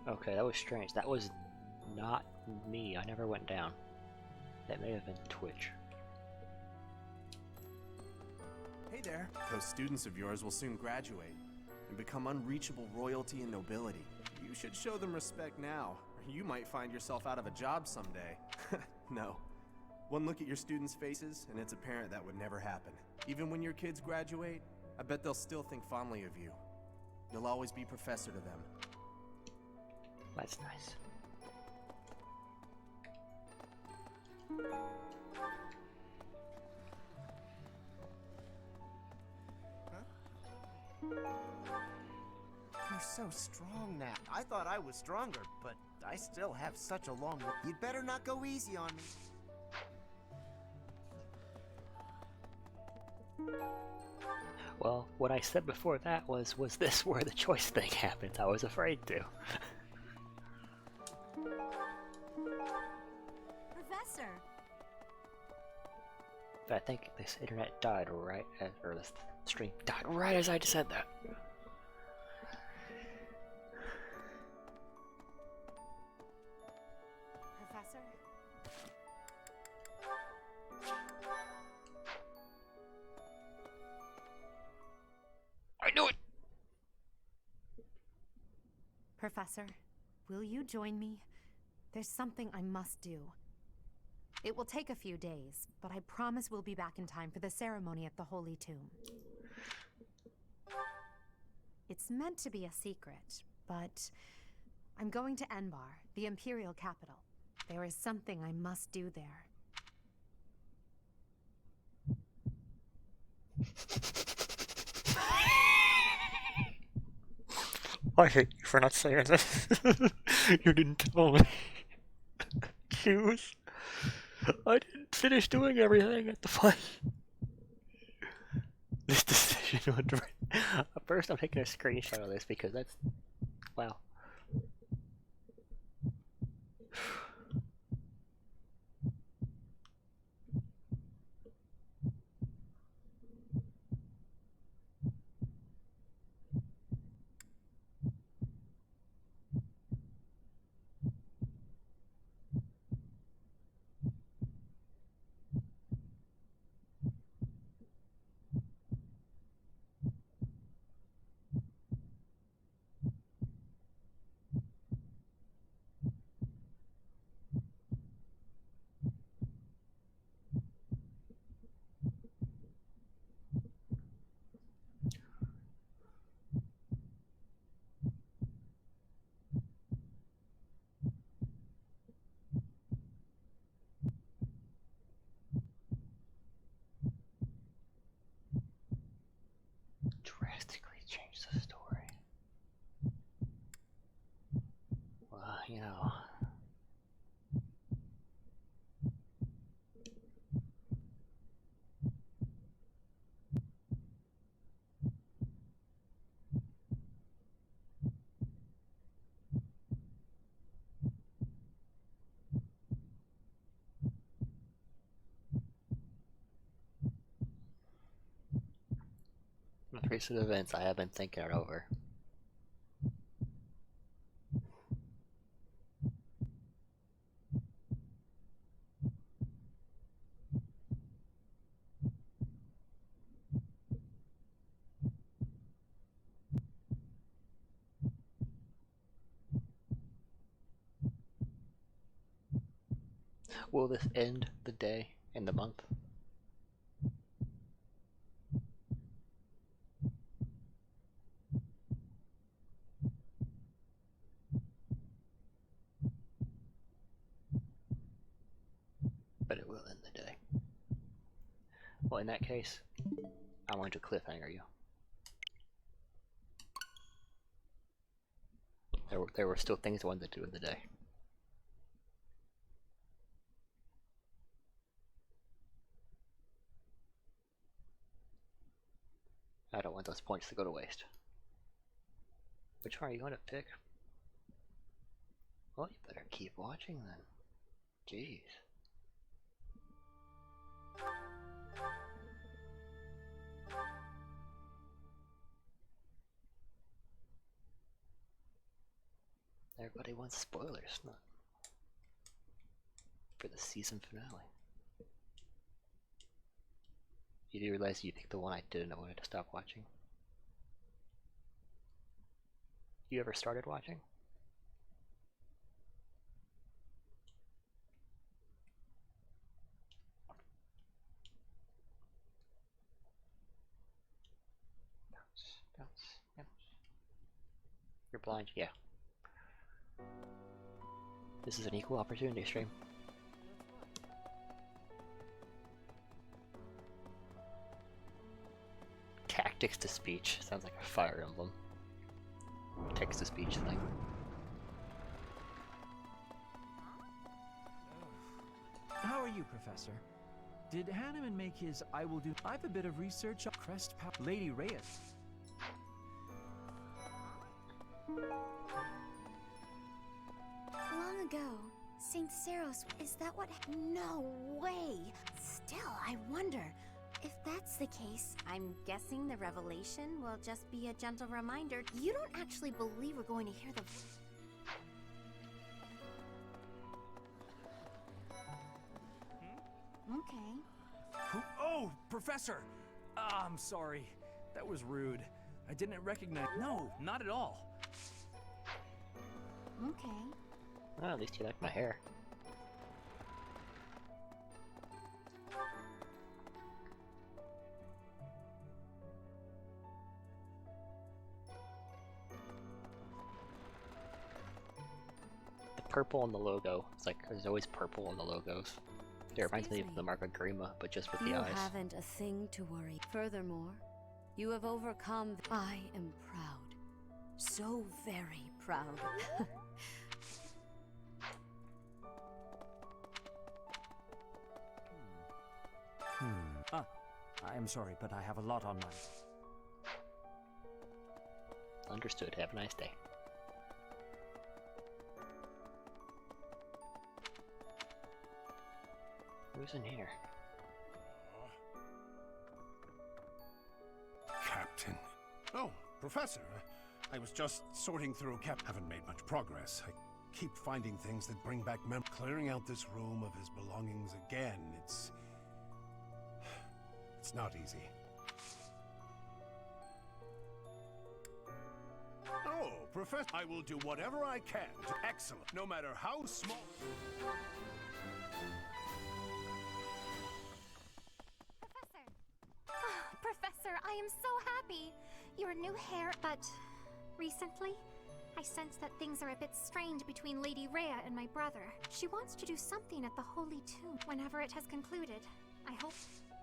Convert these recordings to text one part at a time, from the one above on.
Okay, that was strange. That was not me. I never went down. That may have been Twitch. Hey there. Those students of yours will soon graduate and become unreachable royalty and nobility. You should show them respect now, or you might find yourself out of a job someday. No. One look at your students' faces, and it's apparent that would never happen. Even when your kids graduate, I bet they'll still think fondly of you. You'll always be professor to them. That's nice. You're so strong now. I thought I was stronger, but I still have such a long way. You'd better not go easy on me. Well, what I said before that was this where the choice thing happens? I was afraid to. Professor! But I think this internet died right as, or this stream died right as I just said that. Professor? I knew it! Professor, will you join me? There's something I must do. It will take a few days, but I promise we'll be back in time for the ceremony at the Holy Tomb. It's meant to be a secret, but I'm going to Enbar, the Imperial capital. There is something I must do there. I hate you for not saying this. You didn't tell me. Choose. I didn't finish doing everything at the fight. This decision would. First, I'm taking a screenshot of this because that's. Wow. Drastically change the story. Well, you know. With recent events, I have been thinking it over. Will this end the day and the month? But it will end the day. Well, in that case, I'm going to cliffhanger you. There were still things I wanted to do in the day. I don't want those points to go to waste. Which one are you going to pick? Well, you better keep watching then. Jeez. Everybody wants spoilers, not for the season finale. You do realize you picked the one I didn't want to stop watching? You ever started watching? Bounce. You're blind? Yeah. This is an equal opportunity stream. Tactics to speech. Sounds like a Fire Emblem. Text to speech thing. How are you, Professor? Did Hanneman make his I will do? I've a bit of research on Crest Power. Lady Reyes. Long ago, St. Saros, is that what? No way! Still, I wonder. If that's the case, I'm guessing the revelation will just be a gentle reminder. You don't actually believe we're going to hear the... Okay. Oh, Professor! I'm sorry. That was rude. I didn't recognize... No, not at all. Okay. Oh, at least you like my hair. The purple on the logo. It's like there's always purple on the logos. It reminds me of the Mark of Grima, but just with the eyes. You haven't a thing to worry. Furthermore, you have overcome. I am proud. So very proud. I'm sorry, but I have a lot on my... Understood. Have a nice day. Who's in here? Captain. Oh, Professor. I was just sorting through Haven't made much progress. I keep finding things that bring back clearing out this room of his belongings again. It's not easy. Oh, Professor, I will do whatever I can to excellent, no matter how small. Professor, I am so happy! Your new hair, but recently, I sense that things are a bit strained between Lady Rhea and my brother. She wants to do something at the Holy Tomb whenever it has concluded. I hope...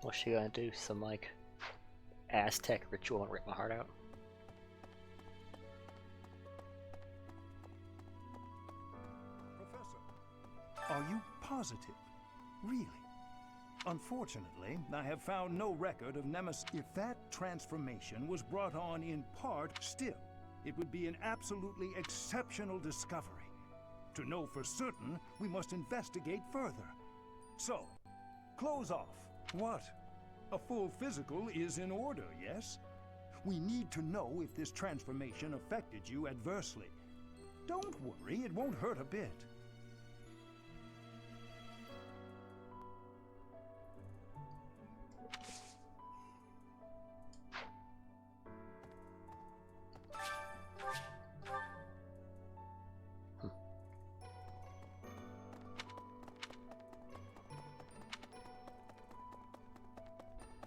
What's she gonna do? Some, like, Aztec ritual and rip my heart out? Professor, are you positive? Really? Unfortunately, I have found no record of Nemesis. If that transformation was brought on in part, still, it would be an absolutely exceptional discovery. To know for certain, we must investigate further. So, close off. What? A full physical is in order, yes? We need to know if this transformation affected you adversely. Don't worry, it won't hurt a bit.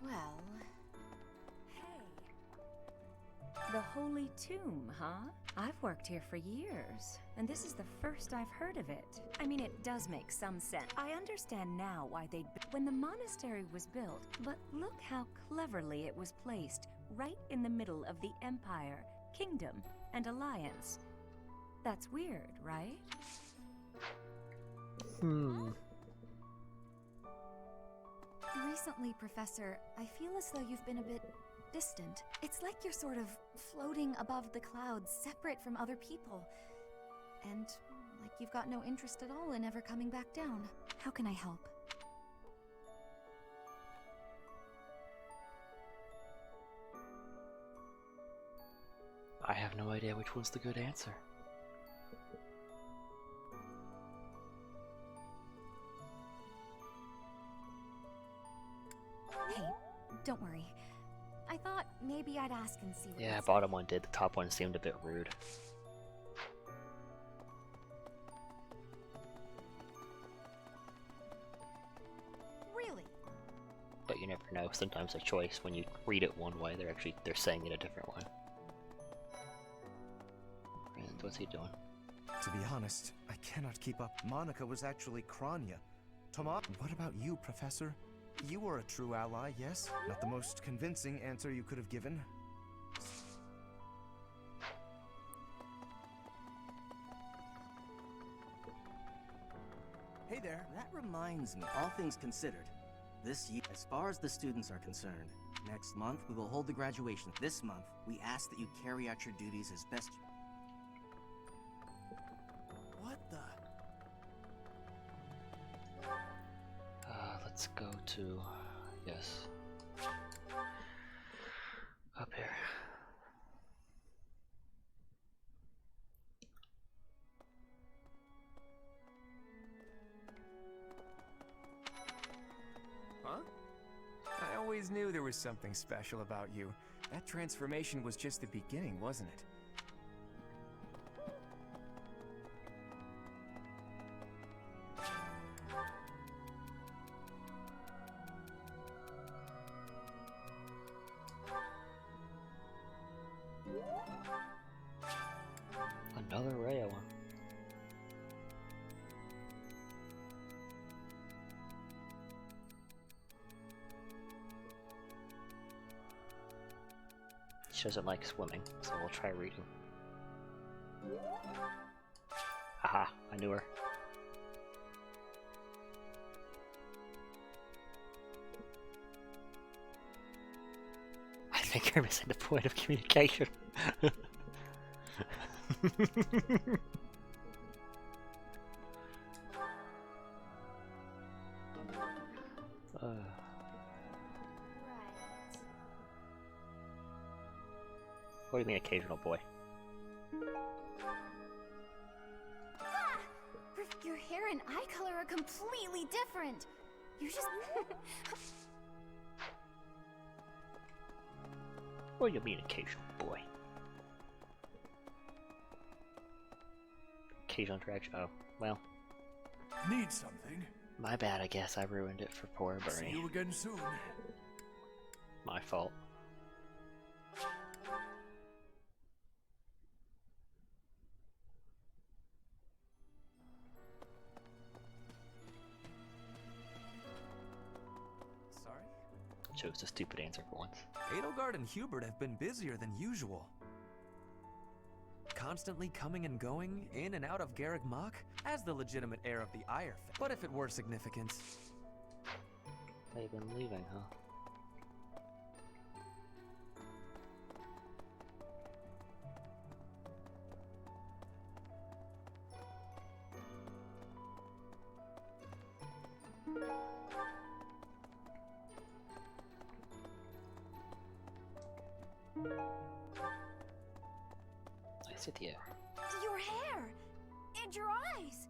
Well... The Holy Tomb, huh? I've worked here for years, and this is the first I've heard of it. I mean, it does make some sense. I understand now why they'd... When the monastery was built, but look how cleverly it was placed, right in the middle of the Empire, Kingdom, and Alliance. That's weird, right? Recently, Professor, I feel as though you've been a bit distant. It's like you're sort of floating above the clouds, separate from other people. And like you've got no interest at all in ever coming back down. How can I help? I have no idea which one's the good answer. don't worry. I thought maybe I'd ask and see what Yeah, it's bottom one did. The top one seemed a bit rude. Really? But you never know. Sometimes a choice, when you read it one way, they're saying it a different way. And what's he doing? To be honest, I cannot keep up. Monica was actually Kranya. Tomas, what about you, Professor? You were a true ally, yes? Not the most convincing answer you could have given. Hey there. That reminds me, all things considered, this year, as far as the students are concerned, next month we will hold the graduation. This month, we ask that you carry out your duties as best. What the? Let's go to... yes. Up here. Huh? I always knew there was something special about you. That transformation was just the beginning, wasn't it? Another Rhea one. She doesn't like swimming, so we'll try reading. Haha, I knew her. I think you're missing the point of communication. What do you mean, occasional boy? Ah! Your hair and eye color are completely different. You just... What do you mean, occasional boy? Occasional interaction. Oh, well. Need something? My bad, I guess. I ruined it for poor Bernie. See you again soon. My fault. Sorry? Chose the stupid answer for once. Edelgard and Hubert have been busier than usual. Constantly coming and going, in and out of Garreg Mach, as the legitimate heir of the Ire. But if it were significant... They've been leaving, huh? I sit here. Your hair! And your eyes!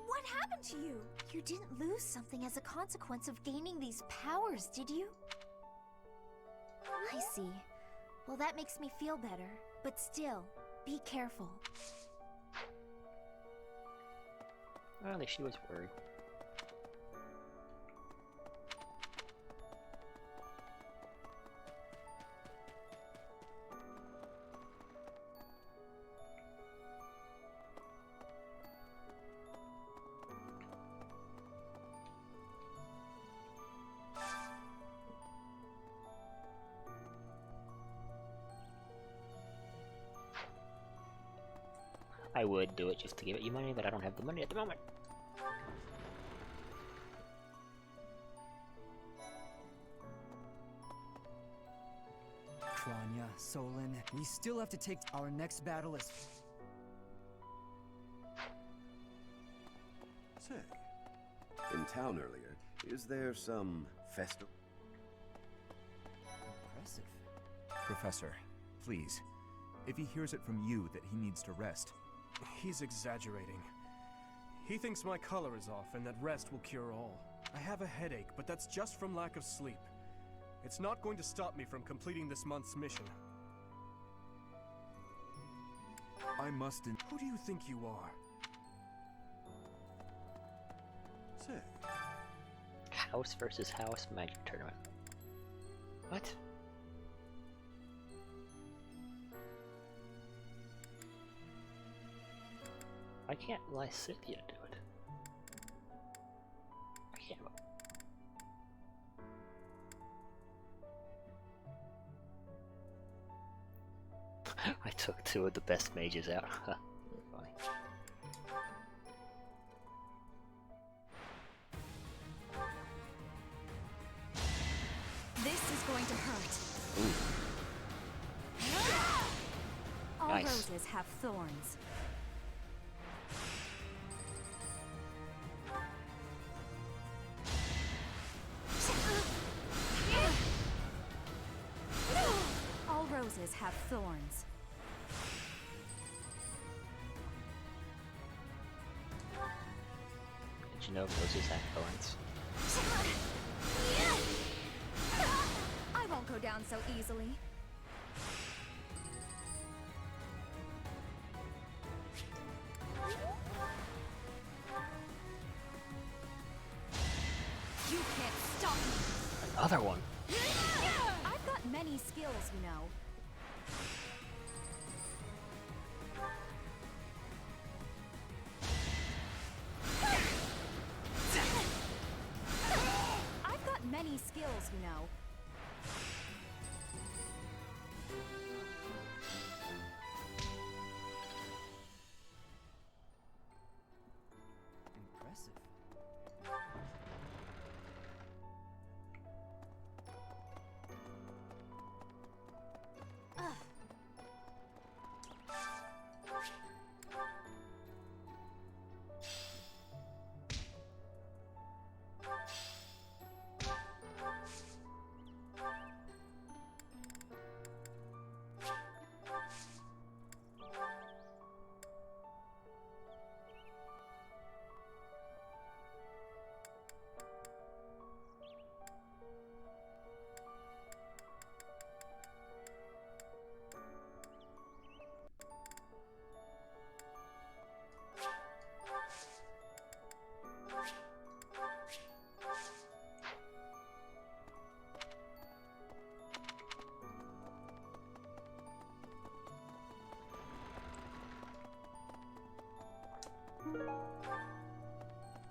What happened to you? You didn't lose something as a consequence of gaining these powers, did you? I see. Well, that makes me feel better. But still, be careful. Well, at least she was worried. I would do it just to give it you money, but I don't have the money at the moment. Kranya, Solon, we still have to take our next battle is... Say, in town earlier, is there some festival? Impressive. Professor, please. If he hears it from you that he needs to rest... He's exaggerating. He thinks my color is off and that rest will cure all. I have a headache, but that's just from lack of sleep. It's not going to stop me from completing this month's mission. I must Who do you think you are? Say. House versus house magic tournament. What? Why can't Lysithea do it? I can't. I took two of the best mages out. Funny. This is going to hurt. All Nice. roses have thorns. All roses have thorns. Did you know roses have thorns? I won't go down so easily. You can't stop me. Another one. I've got many skills, you know. I've got many skills, you know. Impressive.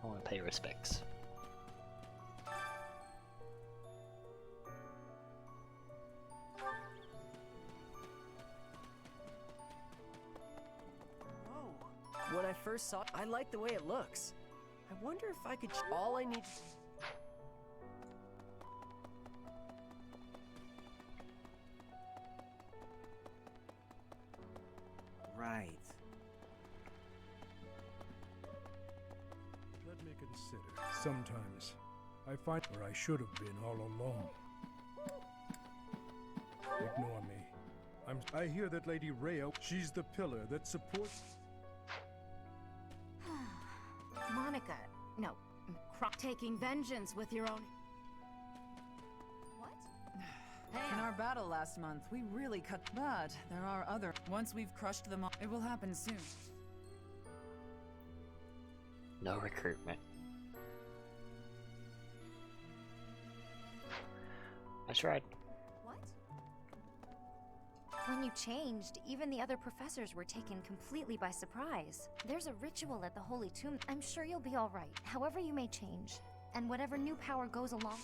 I want to pay respects. When I first saw it, I liked the way it looks. I wonder if I could. All I need. Right. Let me consider. Sometimes I find where I should have been all along. Ignore me. I hear that Lady Rhea, she's the pillar that supports. Monica, no, taking vengeance with your own. What? In our battle last month, we really cut. But there are other. Once we've crushed them all, it will happen soon. No recruitment. That's right. What? When you changed, even the other professors were taken completely by surprise. There's a ritual at the Holy Tomb. I'm sure you'll be all right, however you may change. And whatever new power goes along.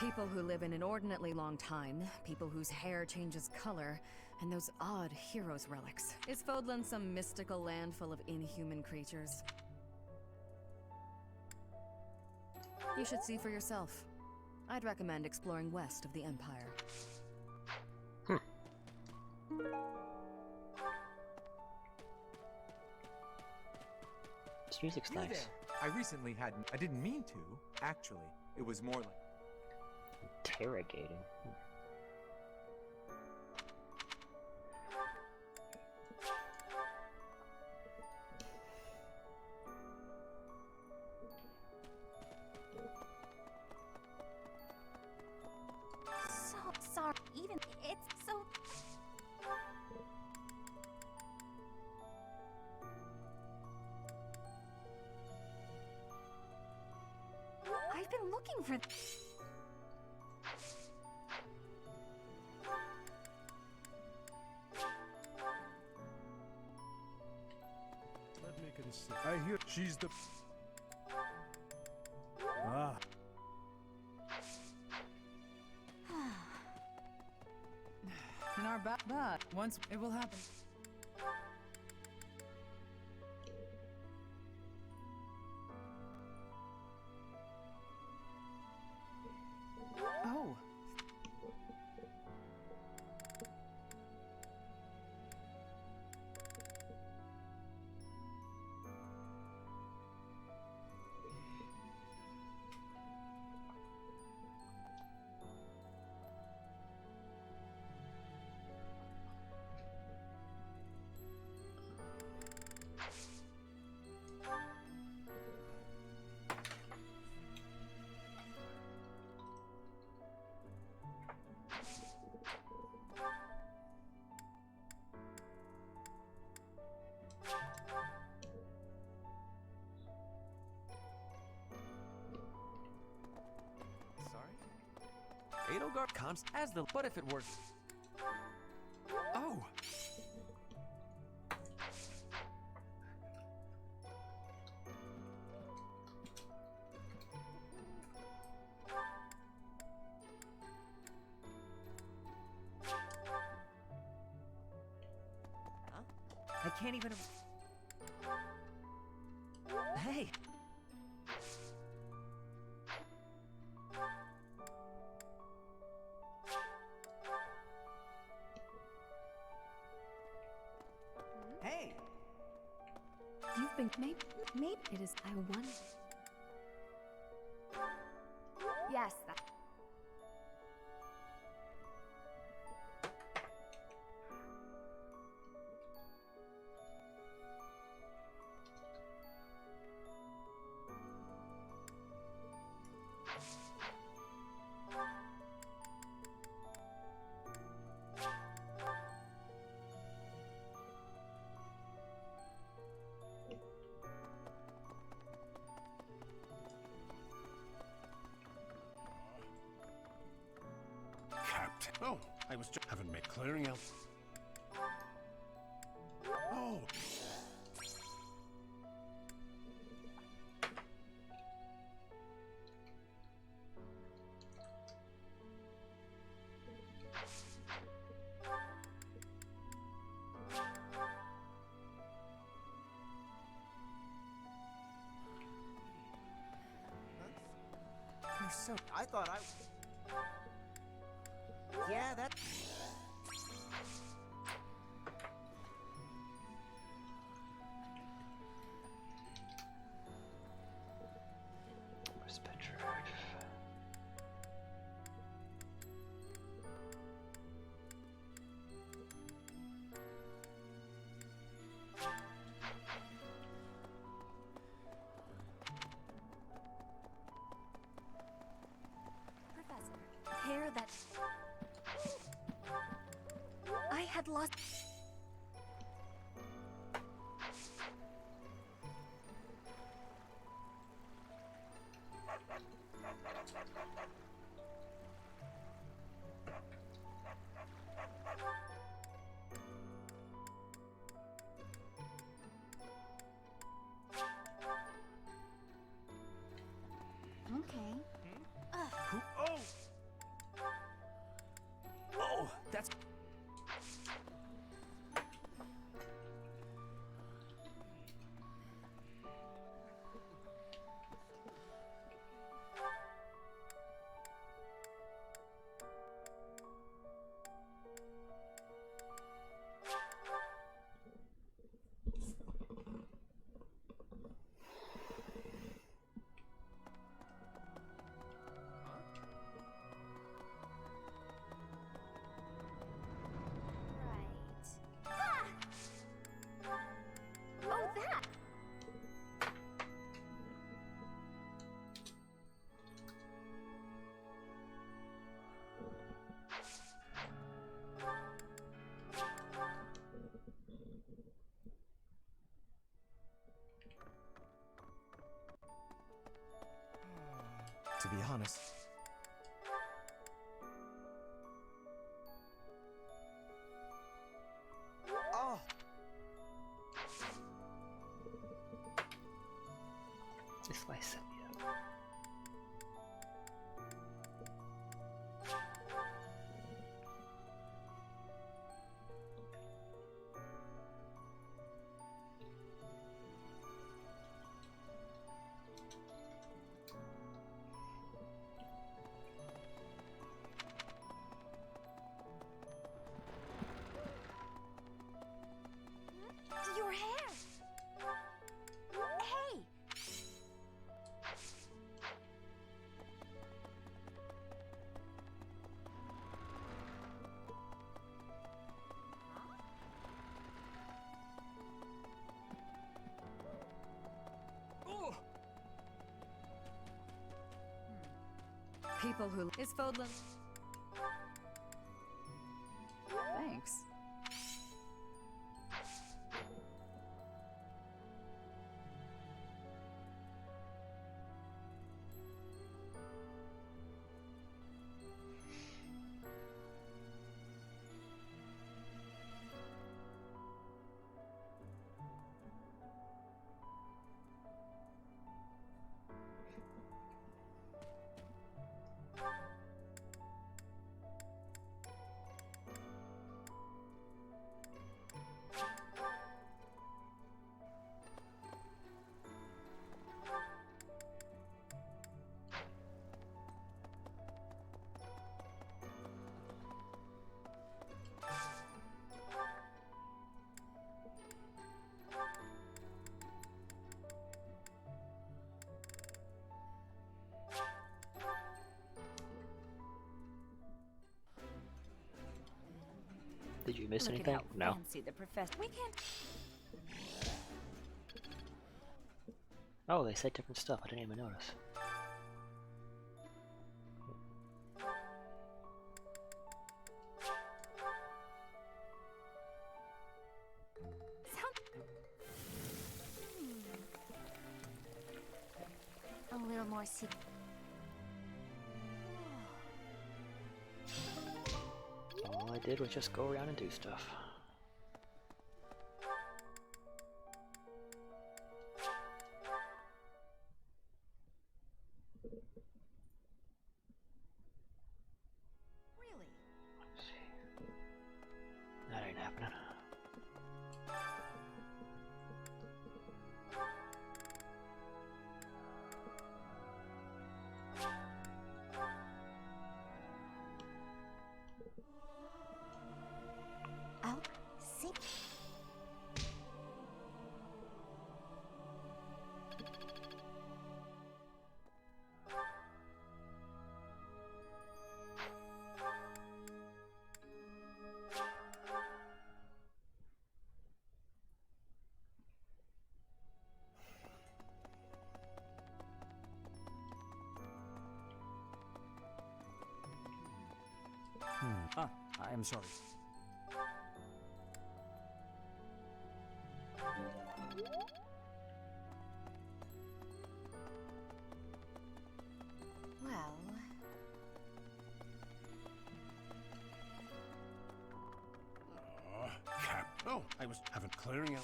People who live an inordinately long time, people whose hair changes color, and those odd heroes' relics. Is Fodlan some mystical land full of inhuman creatures? You should see for yourself. I'd recommend exploring west of the Empire. This music's You nice. there. I recently had. I didn't mean to. Actually, it was more like. Interrogating. I've been looking for. Let me consider. I hear she's the. Ah. In our but once it will happen. Oh. Edelgard comes as the. What if it works? Oh! I can't even. Hey! Hey! You've been maybe it is. I won. Yes. That. Captain. Oh, I was just haven't made clearing out. Oh. You're so. I thought I. Yeah, that. Where's Petrov? Professor, hair that I had lost. Okay. Oh! Oh, that's. to be honest. Oh! This way, Cynthia. Your hair! Hey! People who is Fodlan. Thanks. Did you miss Look anything? At how No. fancy the professor. We can't. Oh, they said different stuff. I didn't even notice. A little more secret. All I did was just go around and do stuff. Really? Let's see. That ain't happening. I'll see. I am sorry. Well, Cap. Oh, I was haven't clearing out.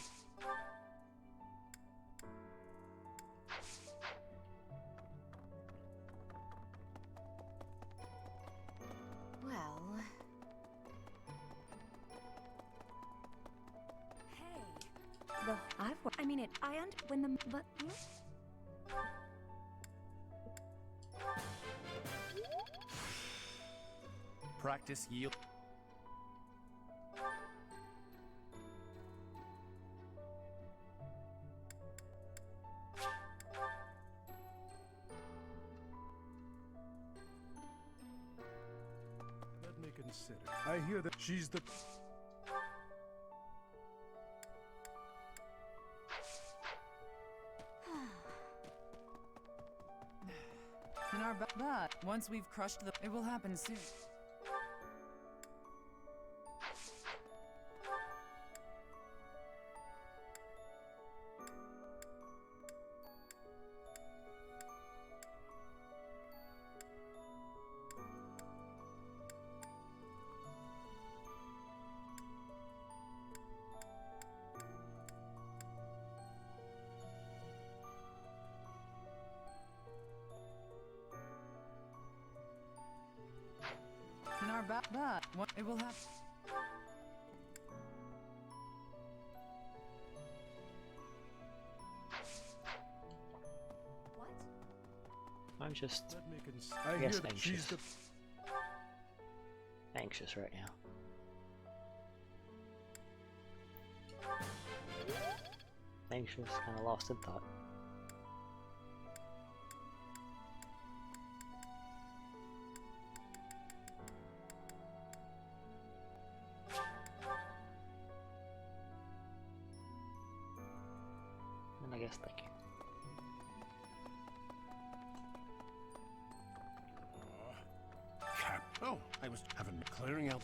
well. Hey. I mean it. When the. But. Practice yield. Let me consider. I hear that she's the... In our but once we've crushed the, it will happen soon. our back, but what it will have. I'm just, I I guess, hear that she's anxious. Anxious right now. Anxious, kind of lost in thought. And I guess thinking. Oh, I was having clearing out.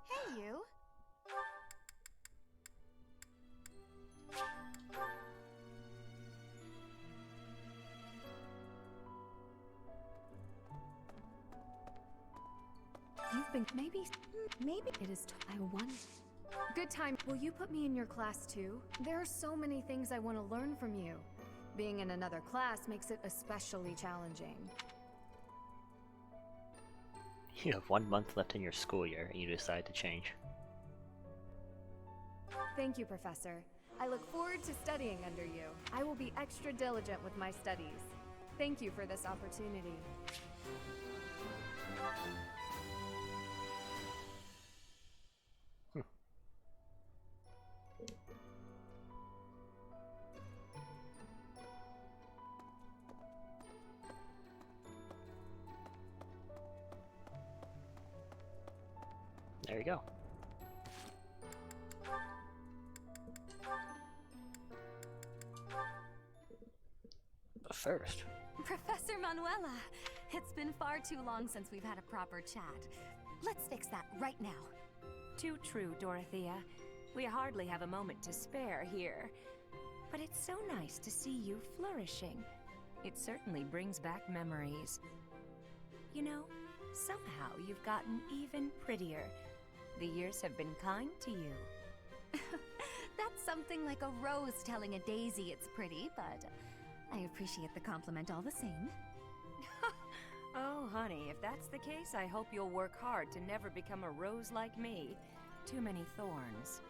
Hey, you. You've been maybe it is. I won. Good time. Will you put me in your class too? There are so many things I want to learn from you. Being in another class makes it especially challenging. You have 1 month left in your school year and you decide to change. Thank you, Professor. I look forward to studying under you. I will be extra diligent with my studies. Thank you for this opportunity. There you go. But first, Professor Manuela, it's been far too long since we've had a proper chat. Let's fix that right now. Too true, Dorothea. We hardly have a moment to spare here. But it's so nice to see you flourishing. It certainly brings back memories. You know, somehow you've gotten even prettier. The years have been kind to you. That's something like a rose telling a daisy it's pretty, but I appreciate the compliment all the same. Oh, honey, if that's the case, I hope you'll work hard to never become a rose like me. Too many thorns.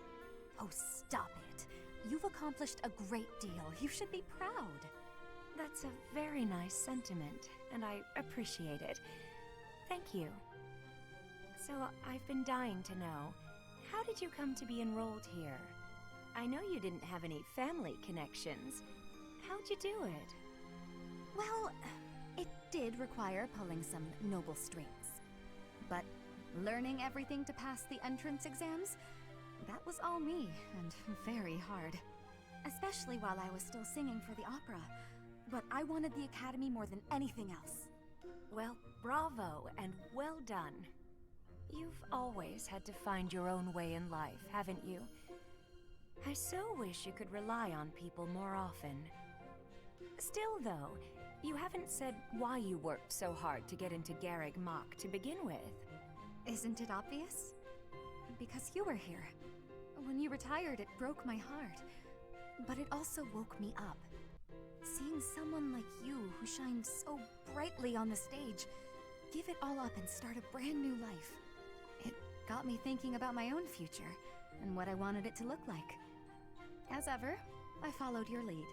Oh, stop it. You've accomplished a great deal. You should be proud. That's a very nice sentiment, and I appreciate it. Thank you. So, I've been dying to know, how did you come to be enrolled here? I know you didn't have any family connections. How'd you do it? Well, it did require pulling some noble strings. But learning everything to pass the entrance exams, that was all me, and very hard. Especially while I was still singing for the opera. But I wanted the academy more than anything else. Well, bravo, and well done. You've always had to find your own way in life, haven't you? I so wish you could rely on people more often. Still, though, you haven't said why you worked so hard to get into Garreg Mach to begin with. Isn't it obvious? Because you were here. When you retired, it broke my heart. But it also woke me up. Seeing someone like you who shined so brightly on the stage, give it all up and start a brand new life. It got me thinking about my own future and what I wanted it to look like. As ever, I followed your lead.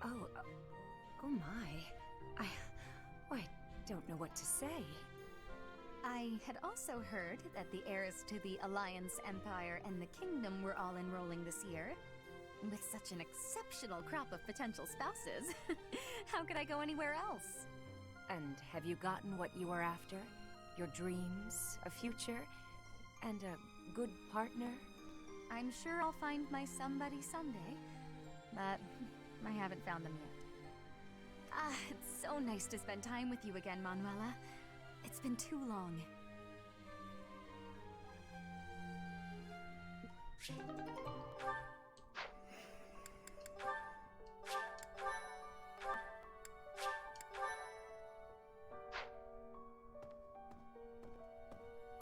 Oh my. I don't know what to say. I had also heard that the heirs to the Alliance, Empire, and the Kingdom were all enrolling this year. With such an exceptional crop of potential spouses, how could I go anywhere else? And have you gotten what you were after? Your dreams, a future, and a good partner? I'm sure I'll find my somebody someday, but I haven't found them yet. Ah, it's so nice to spend time with you again, Manuela. It's been too long.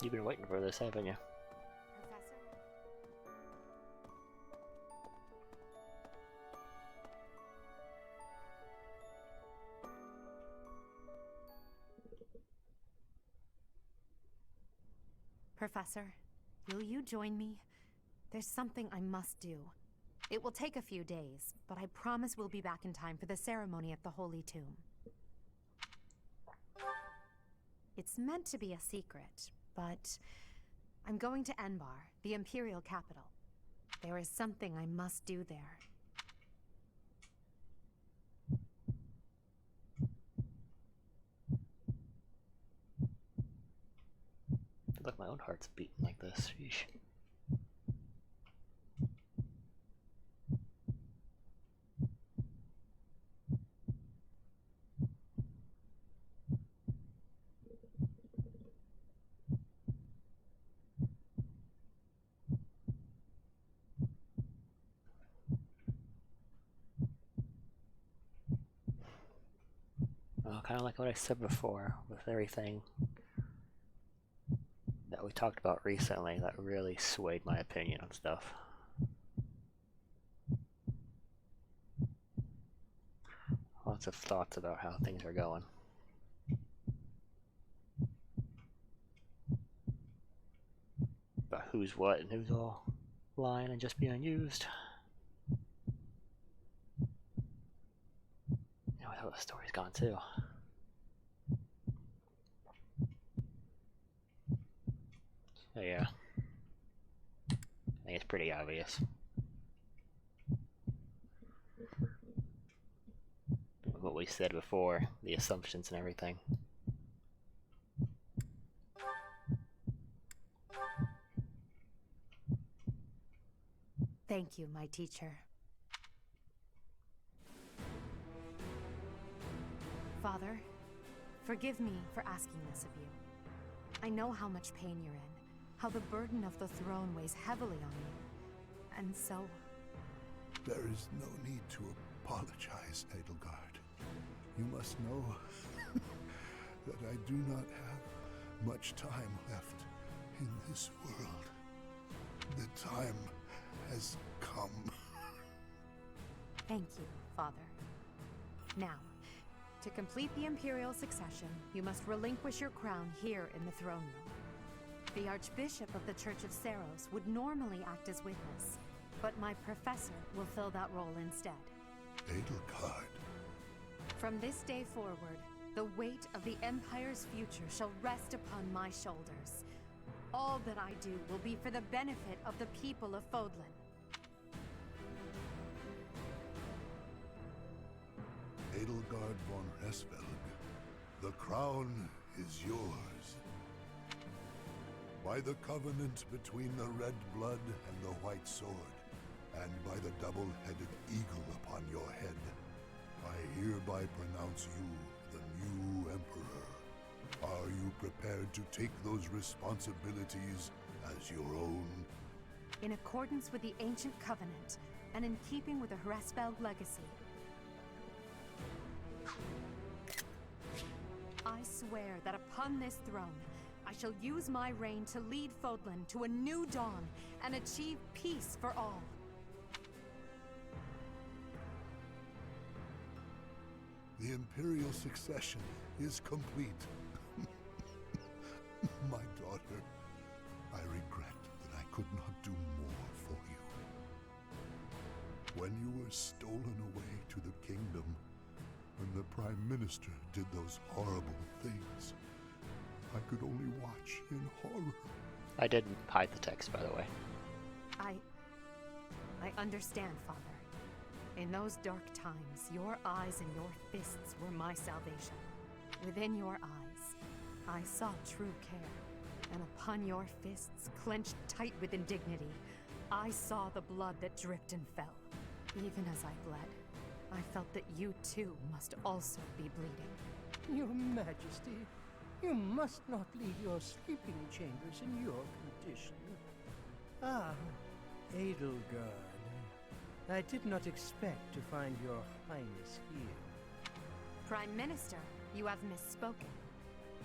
you've been waiting for this, haven't you? Professor, will you join me? There's something I must do. It will take a few days, but I promise we'll be back in time for the ceremony at the Holy Tomb. It's meant to be a secret, but I'm going to Enbar, the Imperial capital. There is something I must do there. I feel like my own heart's beating like this. Sheesh. Well, kind of like what I said before, with everything that we talked about recently, that really swayed my opinion on stuff. Lots of thoughts about how things are going. About who's what and who's all lying and just being used. You know, how the story's gone too. So yeah, I think it's pretty obvious. What we said before, the assumptions and everything. Thank you, my teacher. Father, forgive me for asking this of you. I know how much pain you're in, how the burden of the throne weighs heavily on you. And so... There is no need to apologize, Edelgard. You must know that I do not have much time left in this world. The time has come. Thank you, Father. Now, to complete the Imperial succession, you must relinquish your crown here in the throne room. The Archbishop of the Church of Seiros would normally act as witness, but my professor will fill that role instead. Edelgard. From this day forward, the weight of the Empire's future shall rest upon my shoulders. All that I do will be for the benefit of the people of Fodlan. Edelgard von Resvelg, the crown is yours. By the covenant between the red blood and the white sword, and by the double-headed eagle upon your head, I hereby pronounce you the new Emperor. Are you prepared to take those responsibilities as your own? In accordance with the ancient covenant, and in keeping with the Hresvelg legacy, I swear that upon this throne, I shall use my reign to lead Fodlan to a new dawn and achieve peace for all. The Imperial succession is complete. My daughter, I regret that I could not do more for you. When you were stolen away to the kingdom, when the Prime Minister did those horrible things, I could only watch in horror. I didn't hide the text, by the way. I understand, Father. In those dark times, your eyes and your fists were my salvation. Within your eyes, I saw true care, and upon your fists, clenched tight with indignity, I saw the blood that dripped and fell. Even as I bled, I felt that you too must also be bleeding. Your Majesty, you must not leave your sleeping chambers in your condition. Ah, Edelgard. I did not expect to find your Highness here. Prime Minister, you have misspoken.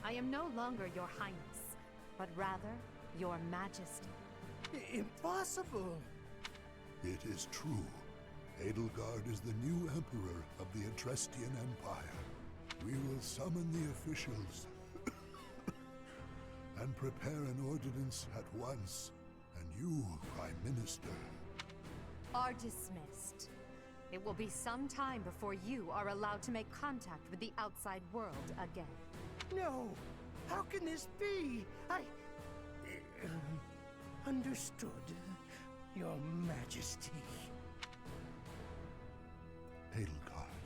I am no longer your Highness, but rather your Majesty. Impossible! It is true. Edelgard is the new Emperor of the Etrestian Empire. We will summon the officials and prepare an ordinance at once. And you, Prime Minister, are dismissed. It will be some time before you are allowed to make contact with the outside world again. No! How can this be? Understood, Your Majesty. Edelgard,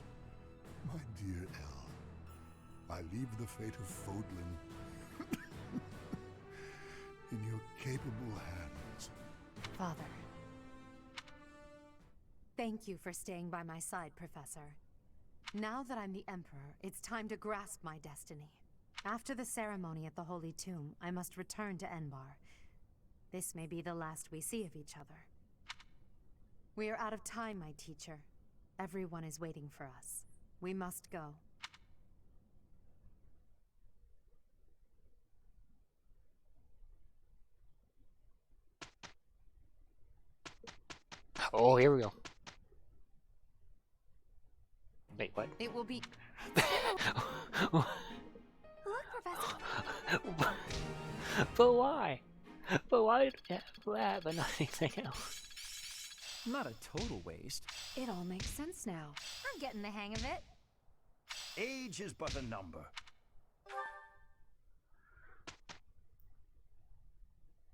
my dear El, I leave the fate of Fodlan in your capable hands. Father. Thank you for staying by my side, Professor. Now that I'm the Emperor, it's time to grasp my destiny. After the ceremony at the Holy Tomb, I must return to Enbar. This may be the last we see of each other. We are out of time, my teacher. Everyone is waiting for us. We must go. Oh, here we go. Wait, what? It will be... Look, Professor! But why? But why that, but not anything else? Not a total waste. It all makes sense now. I'm getting the hang of it. Age is but a number.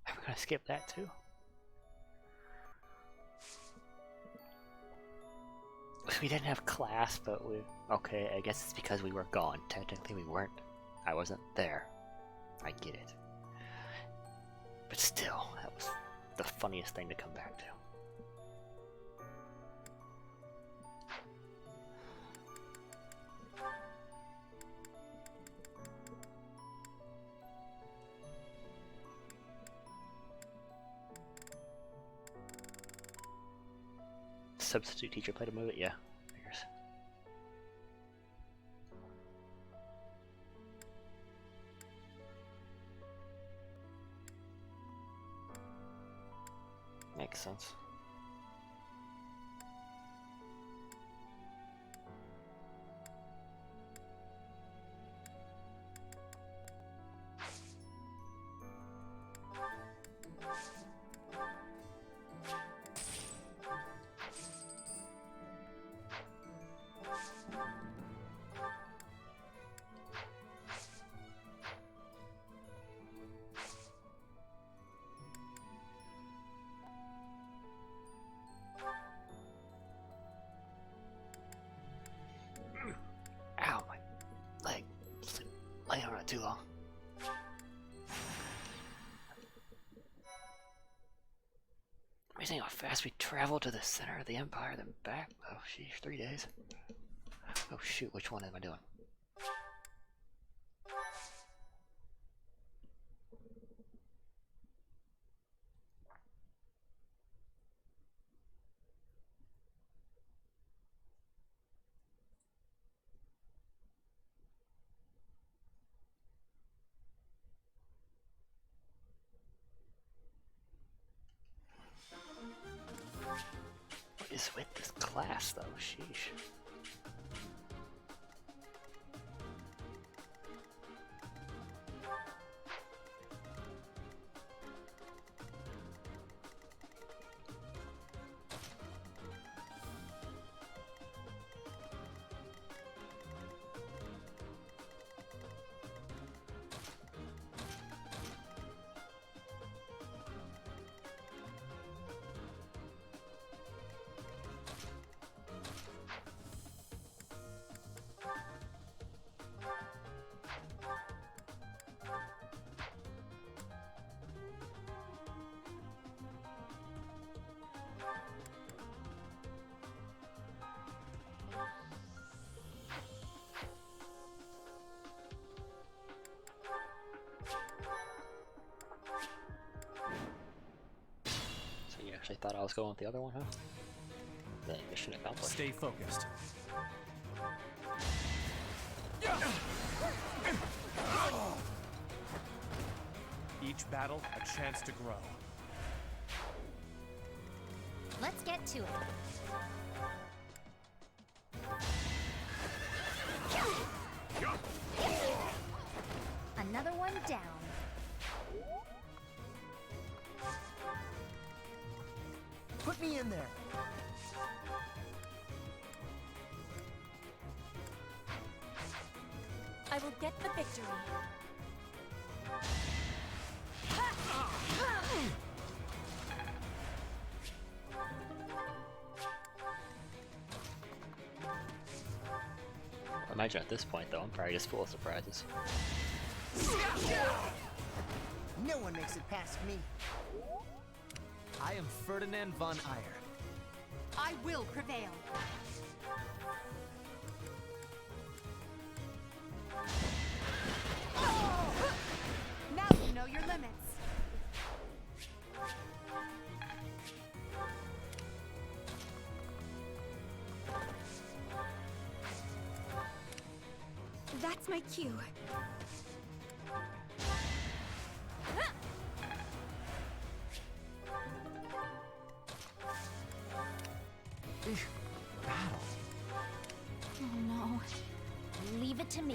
Are we gonna skip that too? We didn't have class, but we... Okay, I guess it's because we were gone. Technically we weren't. I wasn't there. I get it. But still, that was the funniest thing to come back to. Substitute teacher played a movie? Yeah, figures. Makes sense. Ow, my leg. Laying on it too long. Amazing how fast we travel to the center of the Empire, then back. Oh, sheesh, 3 days. Oh shoot, which one am I doing? What is with this class though? Sheesh. So you actually thought I was going with the other one, huh? Then mission accomplished. Stay focused. Each battle, a chance to grow. Let's get to it. Another one down. Put me in there. I will get the victory. I imagine at this point, though, I'm probably just full of surprises. No one makes it past me. I am Ferdinand von Eyre. I will prevail. Now you know your limits. That's my cue. Battle. Oh no. Leave it to me.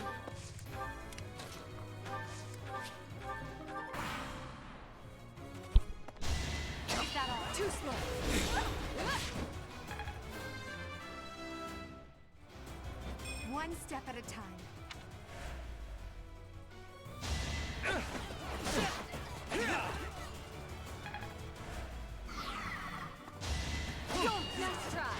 Is that all? Too slow. One step at a time. Nice try.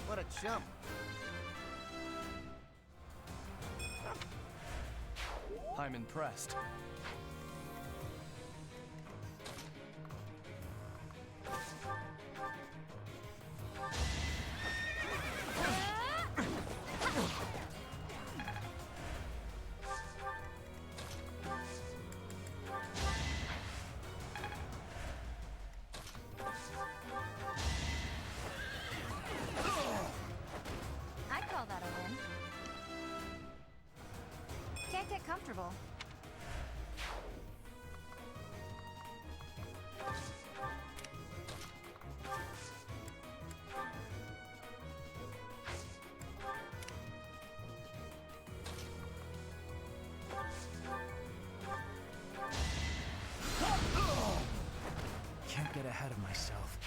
What a jump. I'm impressed. I call that a win. Can't get comfortable. Can't get ahead of myself.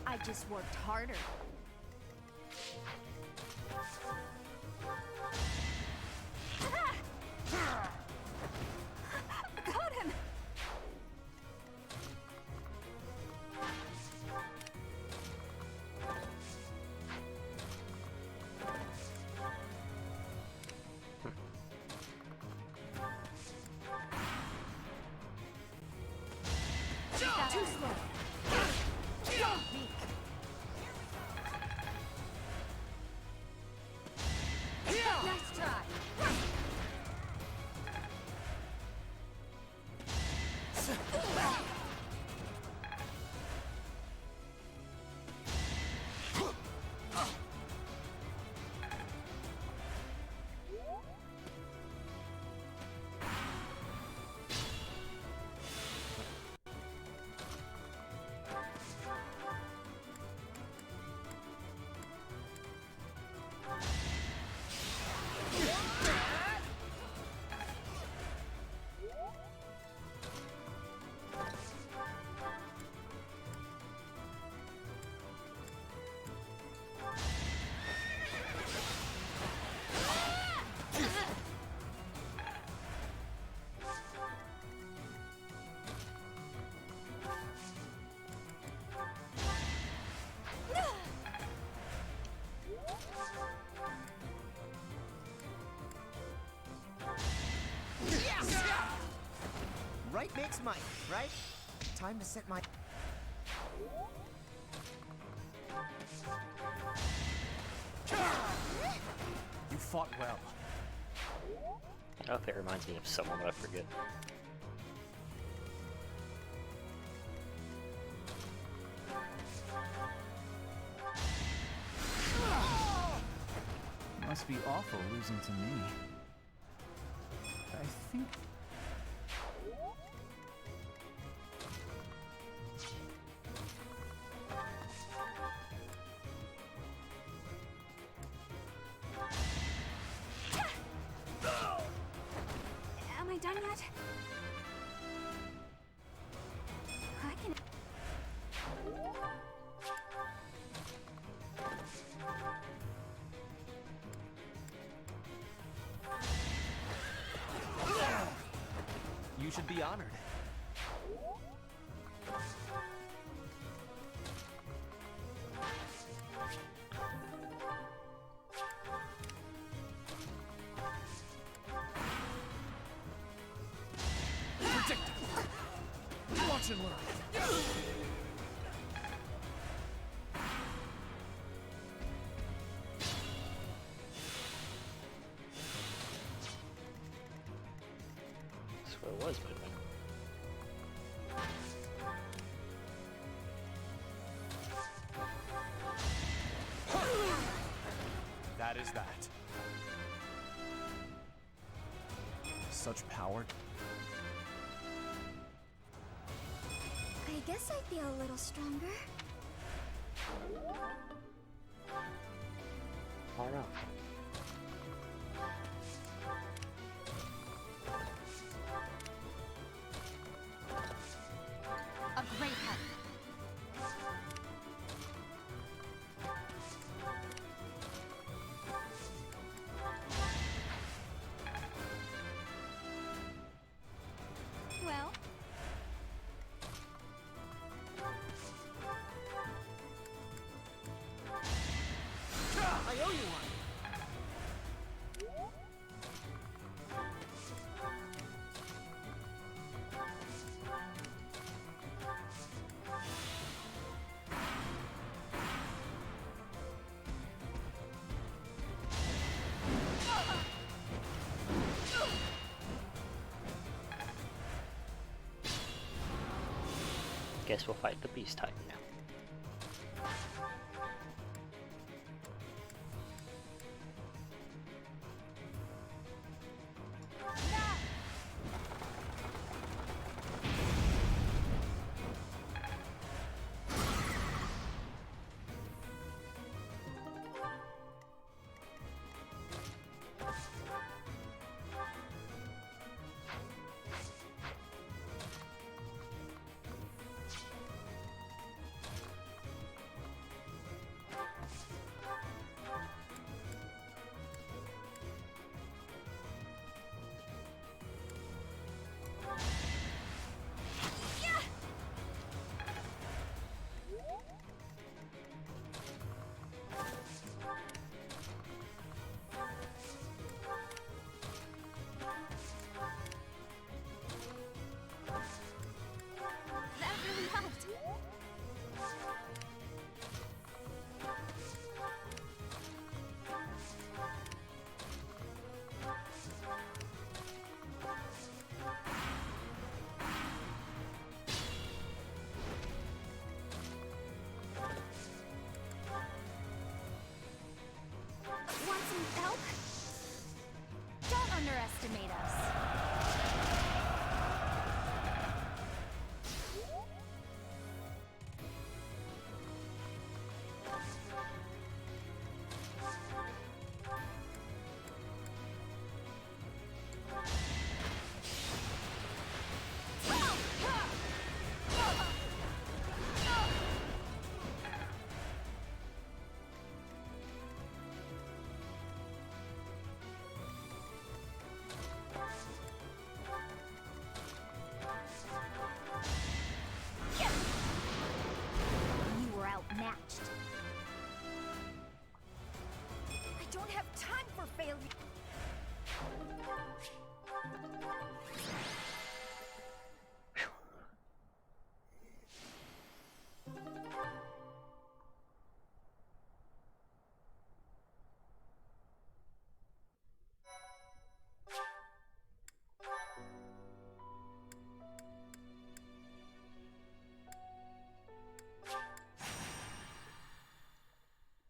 I just worked harder. Got him! Too slow. Weak. Nice try. Right makes might, right? Time to set my... fought well. I hope it reminds me of someone that I forget. Must be awful losing to me. I think... Am I done yet? I can... You should be honored. Predictable. Watch and learn. That's where it was moving. That is that. Such power. I guess I feel a little stronger. I don't know. A great help. Well, I owe you one. Guess we'll fight the Beast Titan now.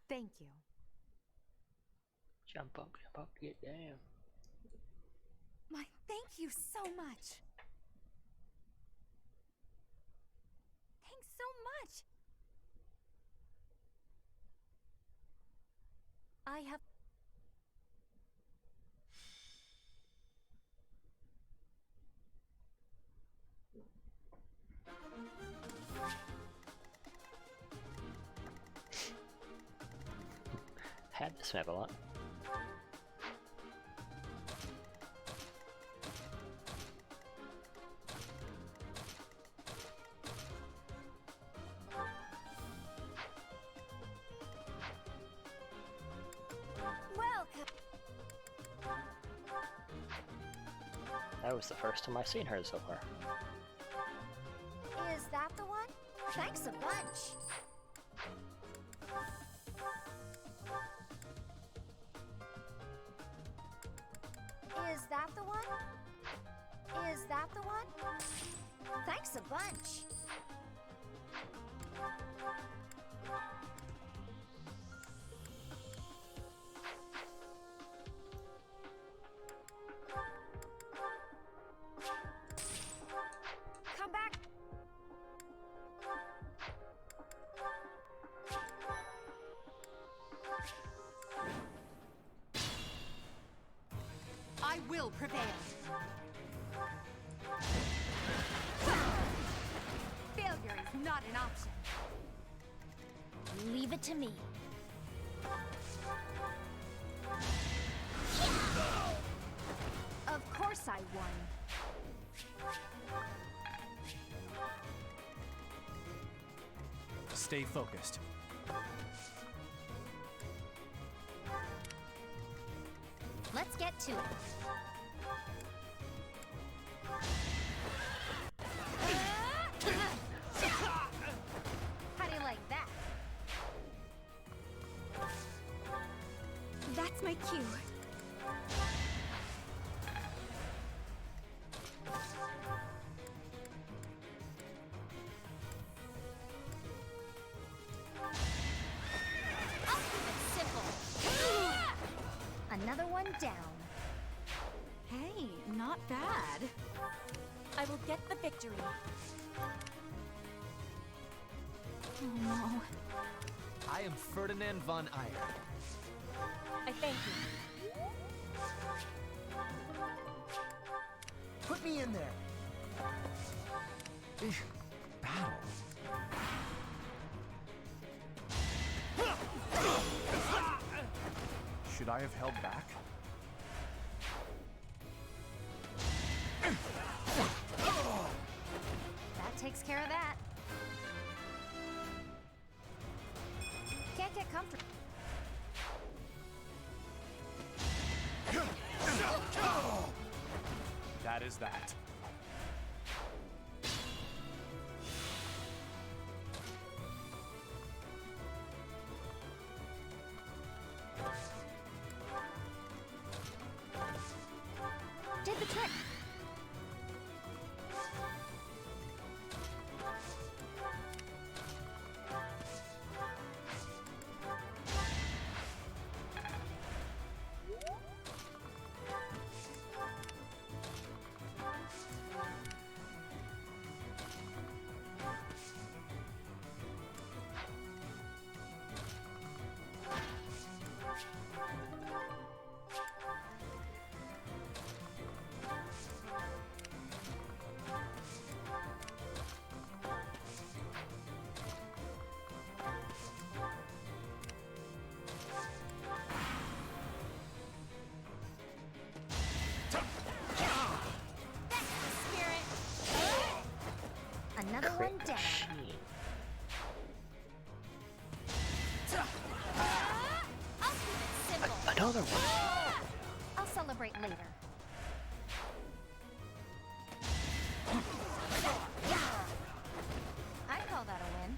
Thank you. Jump up, get down. My thank you so much. Thanks so much. I have... Had this map a lot. Welcome. That was the first time I've seen her so far. Is that the one? Thanks a bunch. Is that the one? Is that the one? Thanks a bunch. Come back. I will prevail. Failure is not an option. Leave it to me. Of course I won. Stay focused. Let's get to it. How do you like that? That's my cue. I'll keep it simple. Another one down. Hey, not bad. I will get the victory. Oh no. I am Ferdinand von Eyre. I thank you. Put me in there. Battle. Should I have held back? That takes care of that. Can't get comfortable. That is that. Did the trick. Another one down. I'll keep it simple. Another one. I'll celebrate later. I call that a win.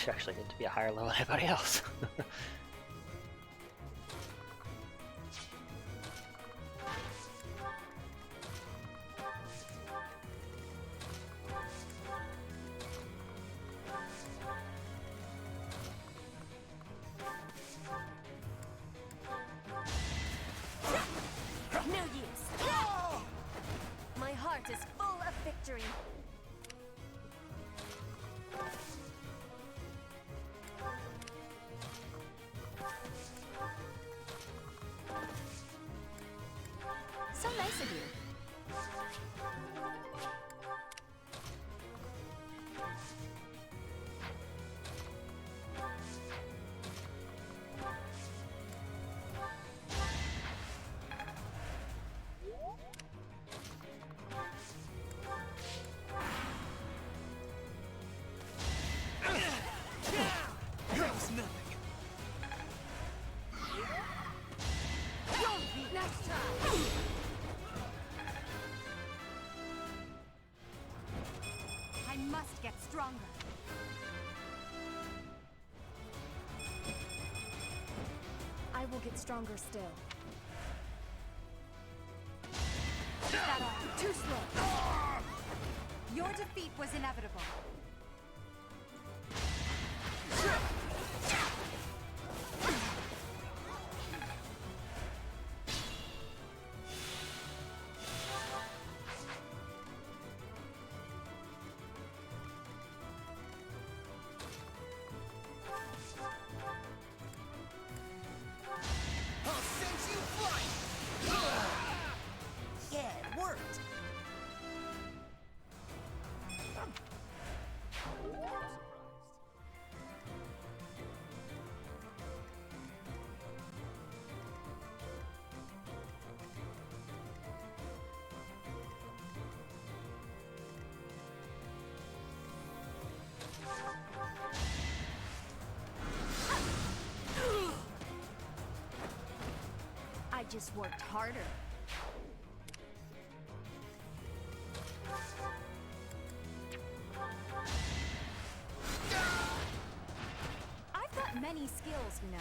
She actually get to be a higher level than everybody else. I must get stronger. I will get stronger still. Is that all? Too slow. Your defeat was inevitable. I'll send you flying! Yeah, it worked! I just worked harder. I've got many skills, you know.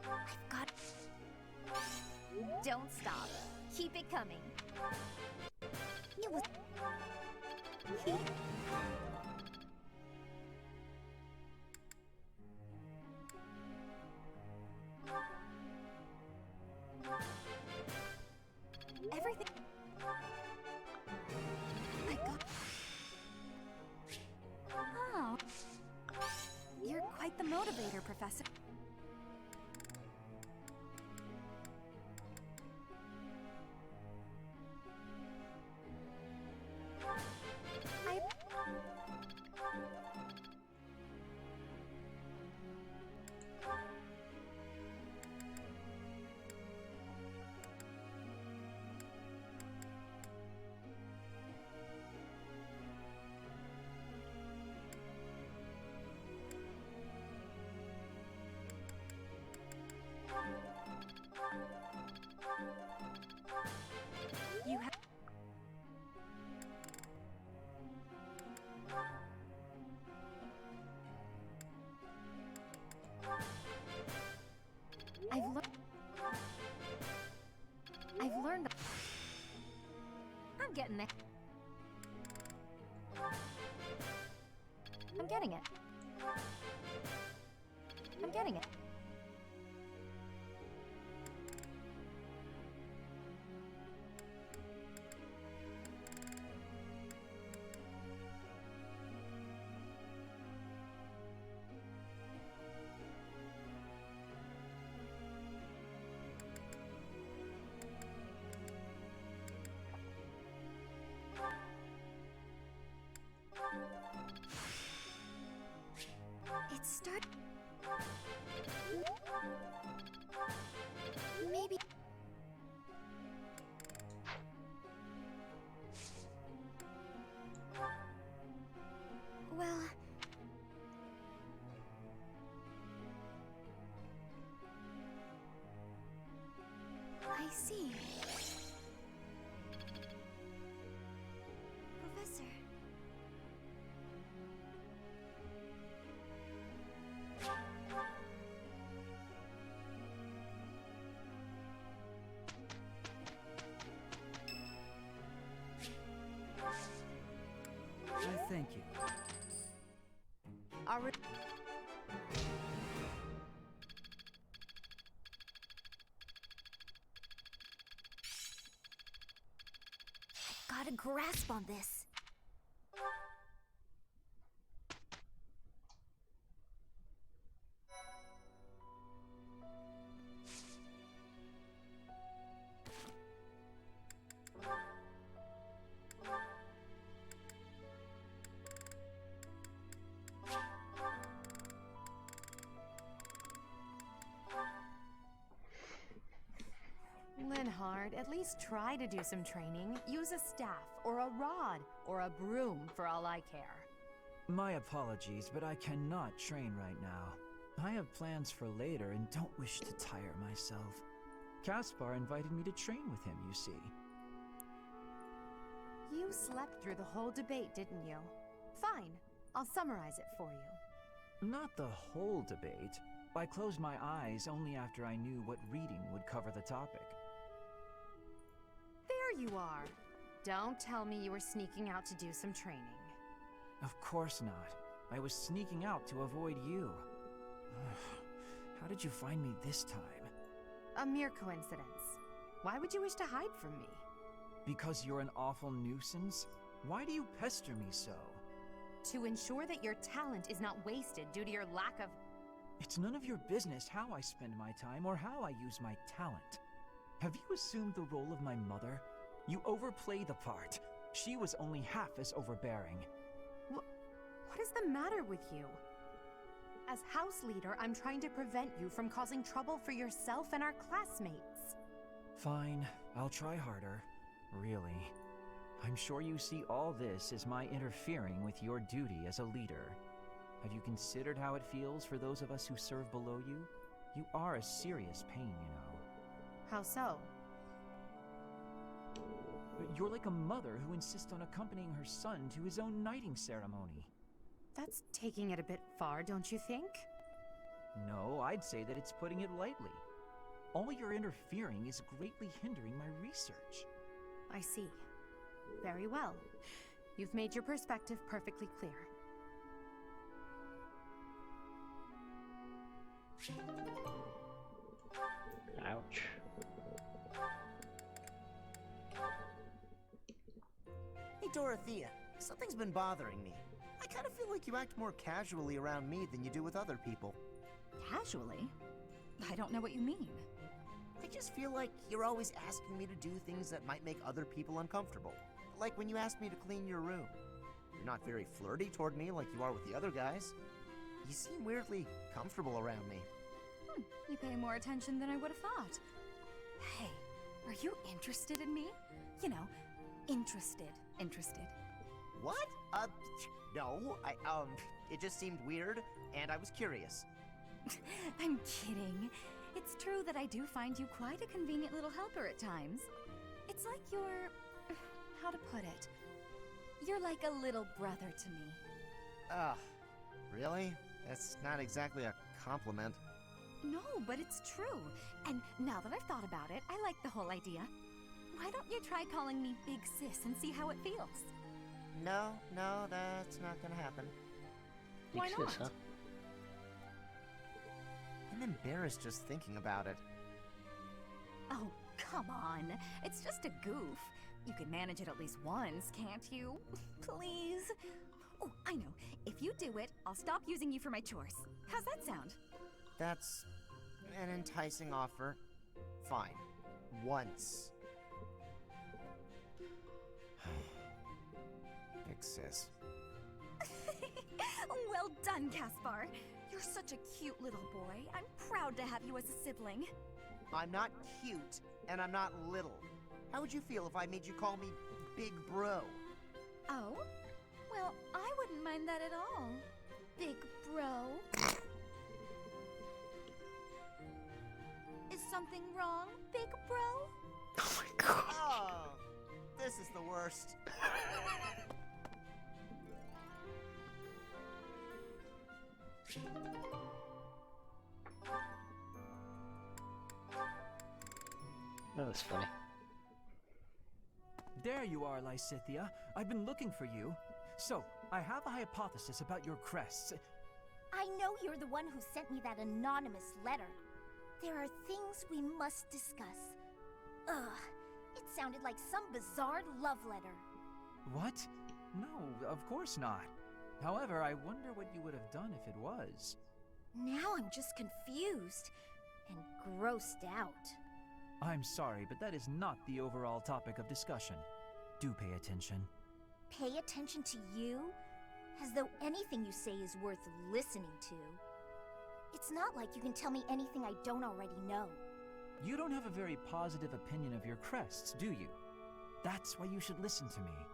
I've got... Don't stop. Keep it coming. It was... Everything... I got... Oh. You're quite the motivator, Professor. You have... I've learned... I'm getting there. I'm getting it. I'm getting it. It started... Maybe... Well... I see. Professor. I thank you. Our got a grasp on this. Linhard, at least try to do some training. Use a staff, or a rod, or a broom for all I care. My apologies, but I cannot train right now. I have plans for later and don't wish to tire myself. Caspar invited me to train with him, you see. You slept through the whole debate, didn't you? Fine, I'll summarize it for you. Not the whole debate. I closed my eyes only after I knew what reading would cover the topic. There you are. Don't tell me you were sneaking out to do some training. Of course not. I was sneaking out to avoid you. How did you find me this time? A mere coincidence. Why would you wish to hide from me? Because you're an awful nuisance? Why do you pester me so? To ensure that your talent is not wasted due to your lack of... It's none of your business how I spend my time or how I use my talent. Have you assumed the role of my mother? You overplay the part. She was only half as overbearing. What is the matter with you? As house leader, I'm trying to prevent you from causing trouble for yourself and our classmates. Fine, I'll try harder. Really. I'm sure you see all this as my interfering with your duty as a leader. Have you considered how it feels for those of us who serve below you? You are a serious pain, you know. How so? You're like a mother who insists on accompanying her son to his own knighting ceremony. That's taking it a bit far, don't you think? No, I'd say that it's putting it lightly. All your interfering is greatly hindering my research. I see. Very well. You've made your perspective perfectly clear. Ouch. Hey, Dorothea. Something's been bothering me. I kind of feel like you act more casually around me than you do with other people. Casually? I don't know what you mean. I just feel like you're always asking me to do things that might make other people uncomfortable. Like when you asked me to clean your room. You're not very flirty toward me like you are with the other guys. You seem weirdly comfortable around me. You pay more attention than I would have thought. Hey, are you interested in me? You know, interested. What? No. It just seemed weird, and I was curious. I'm kidding. It's true that I do find you quite a convenient little helper at times. It's like you're... how to put it? You're like a little brother to me. Really? That's not exactly a compliment. No, but it's true. And now that I've thought about it, I like the whole idea. Why don't you try calling me Big Sis and see how it feels? No, that's not gonna happen. Why not? Huh? I'm embarrassed just thinking about it. Oh, come on. It's just a goof. You can manage it at least once, can't you? Please? Oh, I know. If you do it, I'll stop using you for my chores. How's that sound? That's an enticing offer. Fine. Once. Big sis. Well done, Caspar. You're such a cute little boy. I'm proud to have you as a sibling. I'm not cute, and I'm not little. How would you feel if I made you call me Big Bro? Oh? Well, I wouldn't mind that at all. Big bro. Is something wrong, big bro? Oh my god. Oh, this is the worst. That was funny. There you are, Lysithia. I've been looking for you. So, I have a hypothesis about your crests. I know you're the one who sent me that anonymous letter. There are things we must discuss. Ugh, it sounded like some bizarre love letter. What? No, of course not. However, I wonder what you would have done if it was. Now I'm just confused and grossed out. I'm sorry, but that is not the overall topic of discussion. Do pay attention. Pay attention to you? As though anything you say is worth listening to. It's not like you can tell me anything I don't already know. You don't have a very positive opinion of your crests, do you? That's why you should listen to me.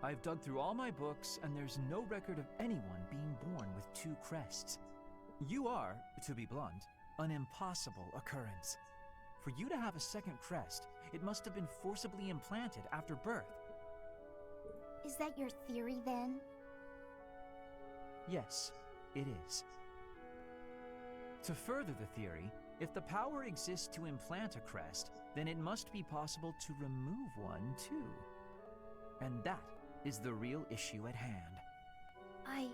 I've dug through all my books, and there's no record of anyone being born with 2 crests. You are, to be blunt, an impossible occurrence. For you to have a second crest, it must have been forcibly implanted after birth. Is that your theory then? Yes, it is. To further the theory, if the power exists to implant a crest, then it must be possible to remove one too. And that is the real issue at hand. I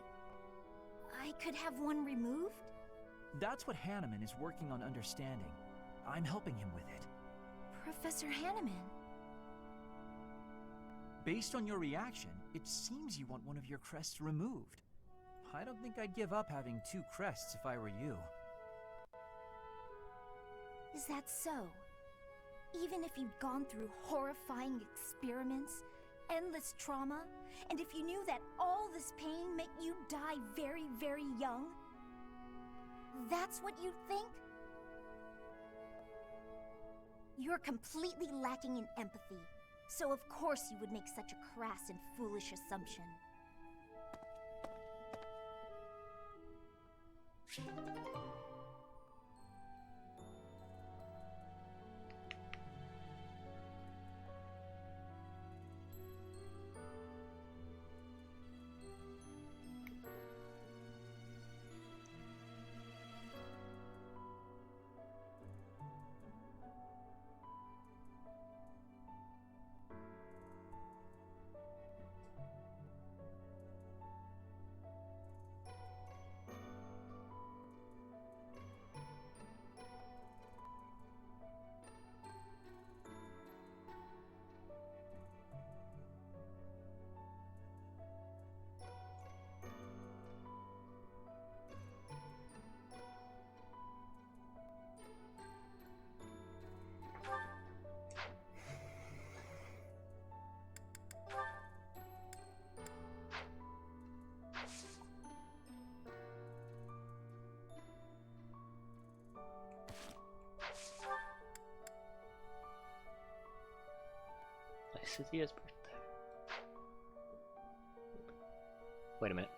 could have one removed? That's what Hanneman is working on understanding. I'm helping him with it. Professor Hanneman? Based on your reaction, it seems you want one of your crests removed. I don't think I'd give up having 2 crests if I were you. Is that so? Even if you'd gone through horrifying experiments, endless trauma, and if you knew that all this pain meant you'd die very, very young? That's what you'd think? You're completely lacking in empathy, so of course you would make such a crass and foolish assumption. Cynthia's birthday. Wait a minute.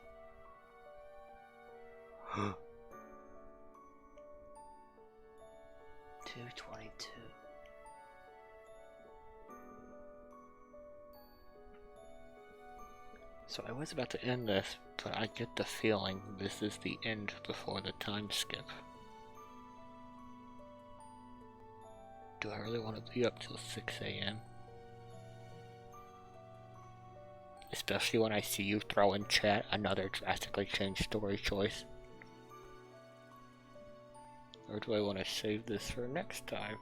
222. So I was about to end this, but I get the feeling this is the end before the time skip. Do I really want to be up till 6 a.m.? Especially when I see you throw in chat another drastically changed story choice. Or do I want to save this for next time?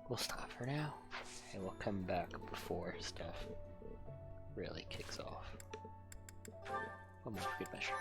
we'll stop for now, and we'll come back before stuff really kicks off. One more for good measure.